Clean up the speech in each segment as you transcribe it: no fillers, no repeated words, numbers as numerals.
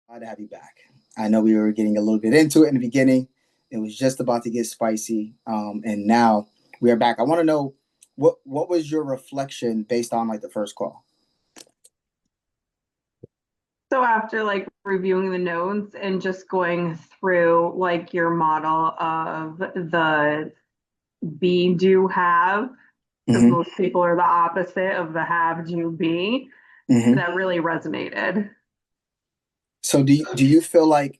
Glad to have you back. I know we were getting a little bit into it in the beginning. It was just about to get spicy, and now we are back. I want to know what was your reflection based on like the first call. So after like reviewing the notes and just going through like your model of the be do have, because Hmm. most people are the opposite of the have do be, Hmm. that really resonated. So do you feel like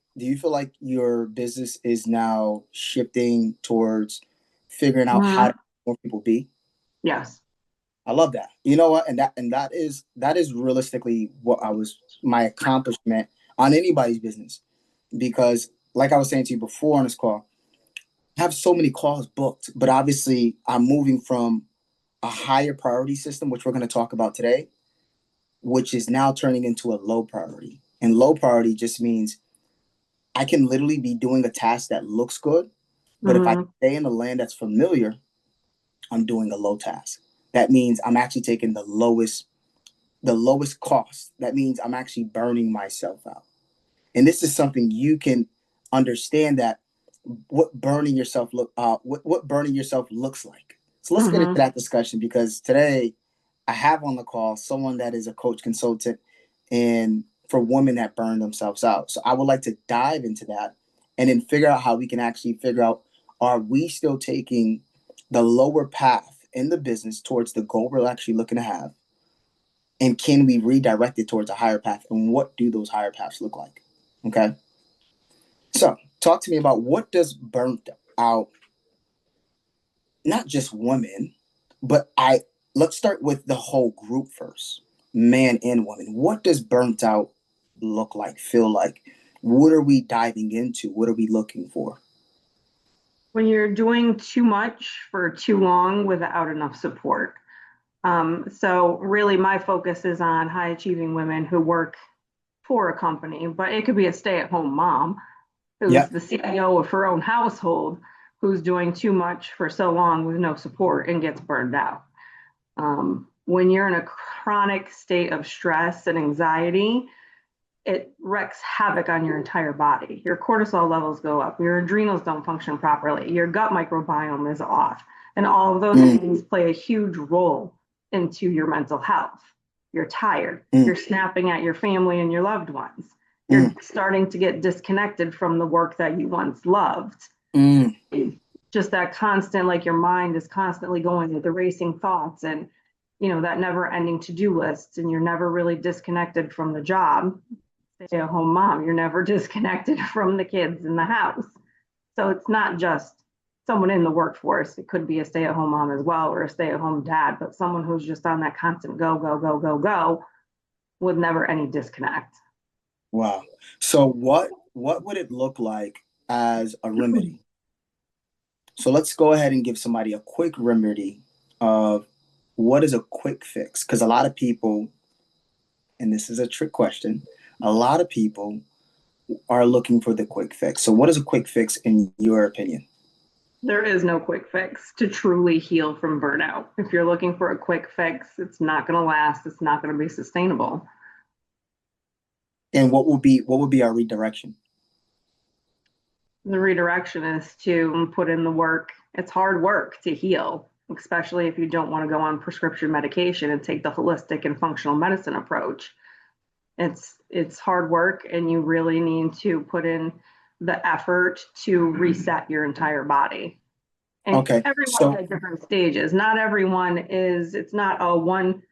your business is now shifting towards figuring out how to Mhm. make more people be? Yes. I love that. You know what? And that is realistically what I was my accomplishment on anybody's business because like I was saying to you before on this call, I have so many calls booked, but obviously I'm moving from a higher priority system, which we're going to talk about today, which is now turning into a low priority. And low priority just means I can literally be doing a task that looks good, but if I Hmm. stay in the land that's familiar, I'm doing a low task. That means I'm actually taking the lowest cost. That means I'm actually burning myself out. And this is something you can understand that what burning yourself looks like. So let's get into Hmm. that discussion because today I have on the call someone that is a coach consultant and for women that burn themselves out. So I would like to dive into that and then figure out how we can actually figure out, are we still taking the lower path in the business towards the goal we're actually looking to have? And can we redirect it towards a higher path? And what do those higher paths look like? Okay. So talk to me about what does burnt out, not just women, but let's start with the whole group first, man and woman. What does burnt out look like, feel like? What are we diving into? What are we looking for? When you're doing too much for too long without enough support. So really my focus is on high achieving women who work for a company, but it could be a stay-at-home mom who's Yep. the CEO of her own household, who's doing too much for so long with no support and gets burned out. When you're in a chronic state of stress and anxiety, it wreaks havoc on your entire body. Your cortisol levels go up, your adrenals don't function properly, your gut microbiome is off, and all of those Mm, things play a huge role into your mental health. You're tired, mm, you're snapping at your family and your loved ones, you're mm, starting to get disconnected from the work that you once loved. mm, Just that constant, like your mind is constantly going with the racing thoughts and that never ending to-do list, and you're never really disconnected from the job. Stay at home mom, you're never disconnected from the kids in the house. So it's not just someone in the workforce, it could be a stay at home mom as well, or a stay at home dad, but someone who's just on that constant go go go go go with never any disconnect. wow. So what would it look like as a remedy? So let's go ahead and give somebody a quick remedy of what is a quick fix? Because a lot of people, and this is a trick question, a lot of people are looking for the quick fix. So, what is a quick fix in your opinion? There is no quick fix to truly heal from burnout. If you're looking for a quick fix, it's not going to last, it's not going to be sustainable. And what would be our redirection? The redirection is to put in the work. It's hard work to heal, especially if you don't want to go on prescription medication and take the holistic and functional medicine approach. It's hard work, and you really need to put in the effort to reset your entire body. And Okay, everyone's so at different stages. Not everyone is, it's not a one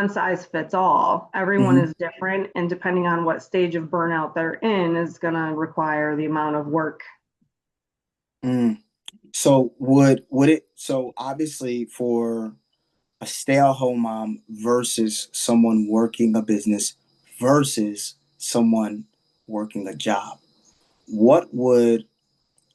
size fits all. Everyone mhm. is different, and depending on what stage of burnout they're in, is going to require the amount of work. Mm. So would it so obviously for a stay-at-home mom versus someone working a business versus someone working a job, what would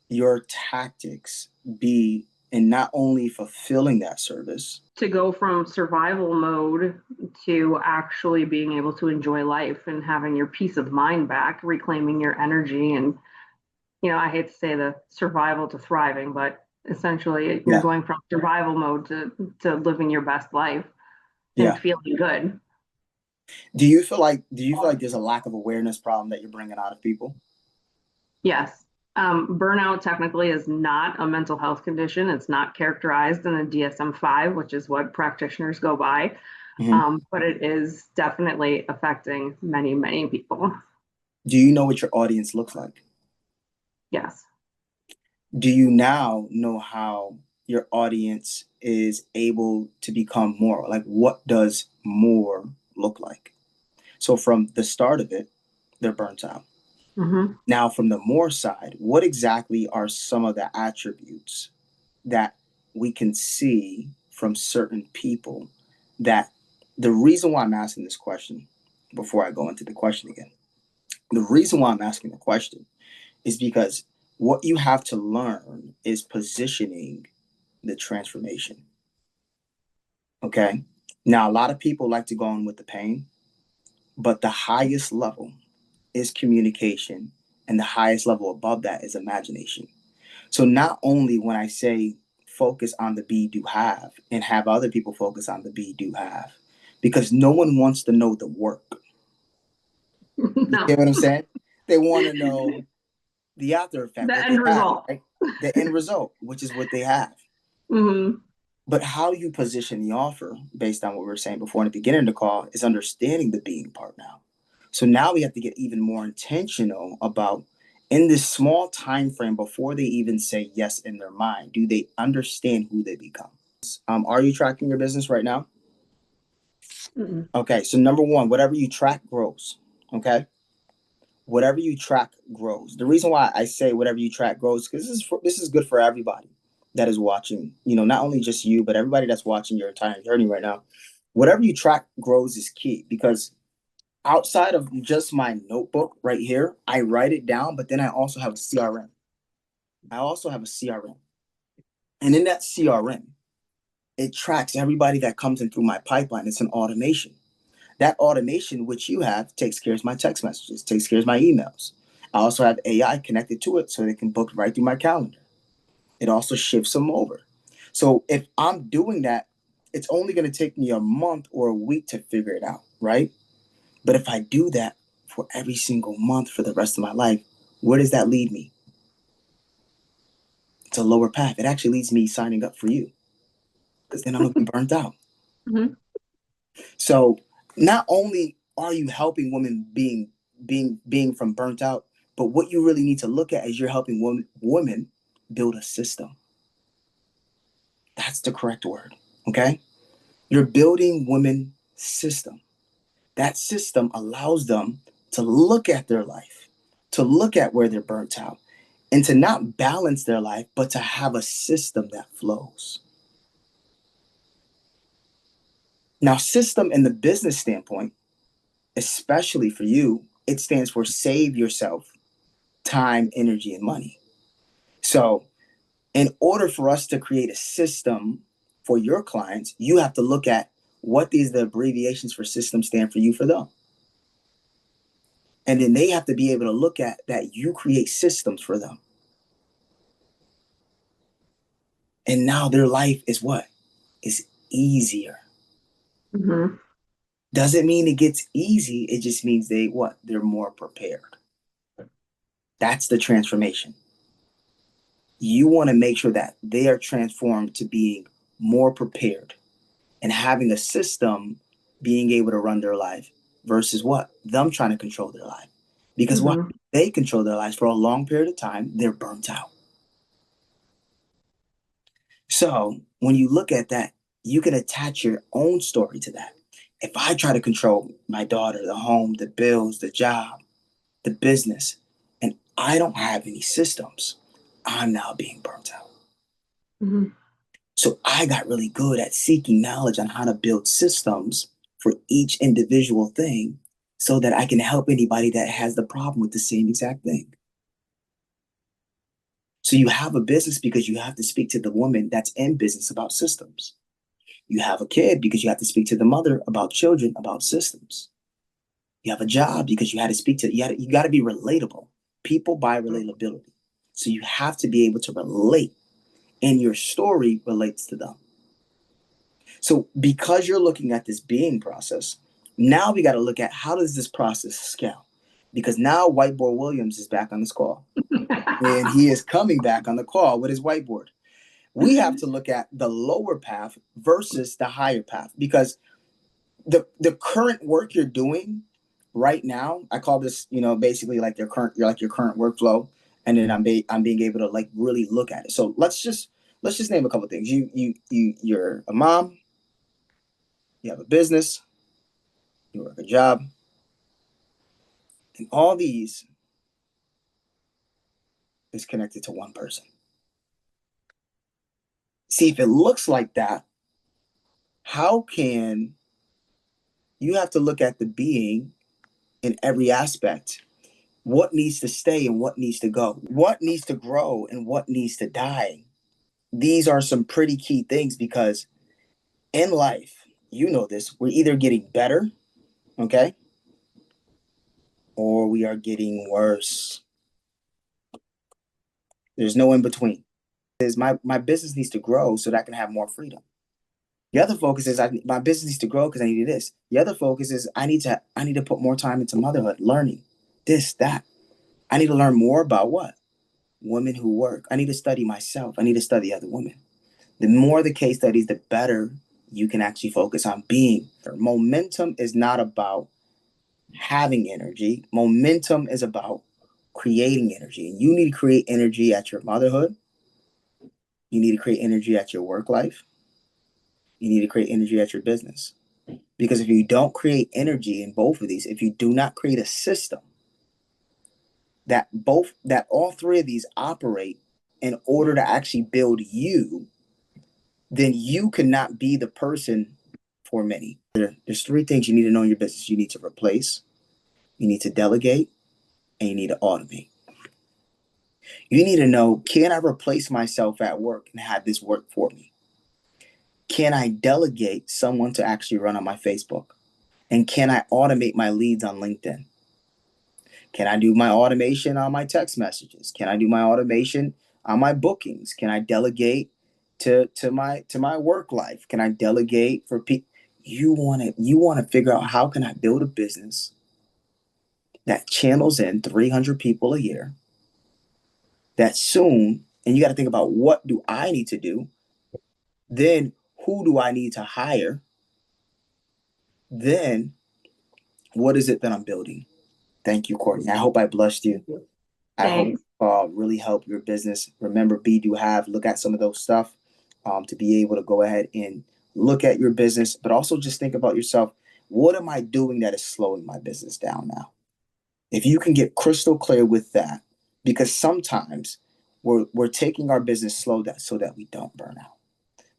your tactics be in not only fulfilling that service? To go from survival mode to actually being able to enjoy life and having your peace of mind back, reclaiming your energy. And, I hate to say the survival to thriving, but essentially you're Yeah, going from survival mode to living your best life and yeah. feeling good. Do you feel like there's a lack of awareness problem that you're bringing out of people? Yes. Burnout technically is not a mental health condition. It's not characterized in the DSM-5, which is what practitioners go by. Mhm. But it is definitely affecting many, many people. Do you know what your audience looks like? Yes. Do you now know how your audience is able to become more? Like, what does more look like? So, from the start of it, they're burnt out. Hmm. Now, from the more side, what exactly are some of the attributes that we can see from certain people that the reason why I'm asking this question before I go into the question again, the reason why I'm asking the question is because what you have to learn is positioning the transformation. Okay. Now, a lot of people like to go on with the pain, but the highest level is communication, and the highest level above that is imagination. So, not only when I say focus on the be, do, have, and have other people focus on the be, do, have, because no one wants to know the work. You No, get what I'm saying? They want to know the after effect, the what they end have, result. right? The end result, which is what they have. Hmm. But how you position the offer, based on what we were saying before in the beginning of the call, is understanding the being part now. So now we have to get even more intentional about in this small time frame before they even say yes in their mind. Do they understand who they become? Are you tracking your business right now? Mm-mm. Okay, so number one, whatever you track grows. Okay, whatever you track grows. The reason why I say whatever you track grows because this is good for everybody that is watching. Not only just you, but everybody that's watching your entire journey right now. Whatever you track grows is key because outside of just my notebook right here, I write it down, but then I also have a CRM. I also have a CRM, and in that CRM, it tracks everybody that comes in through my pipeline. It's an automation. That automation, which you have, takes care of my text messages, takes care of my emails. I also have AI connected to it so they can book right through my calendar. It also shifts them over. So if I'm doing that, it's only going to take me a month or a week to figure it out, right? But if I do that for every single month for the rest of my life, where does that lead me? It's a lower path. It actually leads me signing up for you because then I'm going to be burnt out. Hmm. So not only are you helping women being from burnt out, but what you really need to look at is you're helping women build a system. That's the correct word. Okay? You're building women system. That system allows them to look at their life, to look at where they're burnt out, and to not balance their life, but to have a system that flows. Now, system in the business standpoint, especially for you, it stands for save yourself time, energy, and money. So, in order for us to create a system for your clients, you have to look at what these the abbreviations for system stand for you for them. And then they have to be able to look at that you create systems for them. And now their life is what? Is easier. Hmm. Doesn't mean it gets easy. It just means they what? They're more prepared. That's the transformation. You want to make sure that they are transformed to being more prepared and having a system being able to run their life versus what? Them trying to control their life. Because what? Hmm. They control their lives for a long period of time, they're burnt out. So when you look at that, you can attach your own story to that. If I try to control my daughter, the home, the bills, the job, the business, and I don't have any systems, I'm now being burnt out. Hmm. So I got really good at seeking knowledge on how to build systems for each individual thing so that I can help anybody that has the problem with the same exact thing. So you have a business because you have to speak to the woman that's in business about systems. You have a kid because you have to speak to the mother about children, about systems. You have a job because you had to speak to you got to be relatable. People buy relatability. So you have to be able to relate and your story relates to them. So because you're looking at this being process, Now we got to look at how does this process scale? Because now Whiteboard Williams is back on this call. And he is coming back on the call with his whiteboard. We have to look at the lower path versus the higher path, because the current work you're doing right now, I call this, basically like your current workflow, and then I'm being able to like really look at it. So let's just name a couple of things. You're a mom, you have a business, you work a job, and all these is connected to one person. See, if it looks like that, how can you have to look at the being in every aspect? What needs to stay and what needs to go? What needs to grow and what needs to die? These are some pretty key things, because in life, this, we're either getting better, okay, or we are getting worse. There's no in between. Is my business needs to grow so that I can have more freedom. The other focus is my business needs to grow because I need this. The other focus is I need to put more time into motherhood, learning this, that. I need to learn more about what? Women who work. I need to study myself. I need to study other women. The more the case studies, the better you can actually focus on being. Momentum is not about having energy. Momentum is about creating energy. And you need to create energy at your motherhood. You need to create energy at your work life. You need to create energy at your business. Because if you don't create energy in both of these, if you do not create a system that all three of these operate in order to actually build you, then you cannot be the person for many. There's three things you need to know in your business. You need to replace, you need to delegate, and you need to automate. You need to know, can I replace myself at work and have this work for me? Can I delegate someone to actually run on my Facebook? And can I automate my leads on LinkedIn? Can I do my automation on my text messages? Can I do my automation on my bookings? Can I delegate to my work life? Can I delegate for people? You want to figure out, how can I build a business that channels in 300 people a year, that soon, and you got to think about, what do I need to do? Then who do I need to hire? Then what is it that I'm building? Thank you, Courtney. I hope I blessed you. I hope Thanks. really help your business. Remember, look at some of those stuff to be able to go ahead and look at your business, but also just think about yourself. What am I doing that is slowing my business down now? If you can get crystal clear with that, because sometimes we're taking our business slow so that we don't burn out.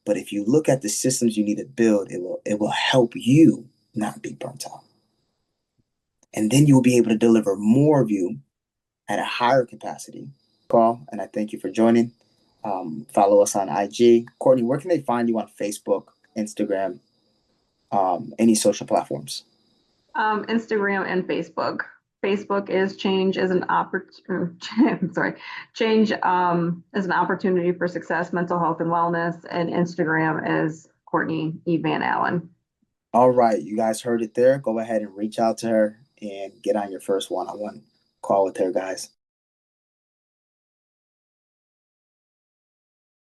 But if you look at the systems you need to build, it will help you not be burnt out. And then you will be able to deliver more of you at a higher capacity. Call, and I thank you for joining. Follow us on IG. Courtney, where can they find you on Facebook, Instagram, any social platforms? Instagram and Facebook. Facebook is change as an change as an opportunity for success, mental health and wellness, and Instagram is Courtney E. Van Allen. All right, you guys heard it there. Go ahead and reach out to her and get on your first one-on-one call with her, guys.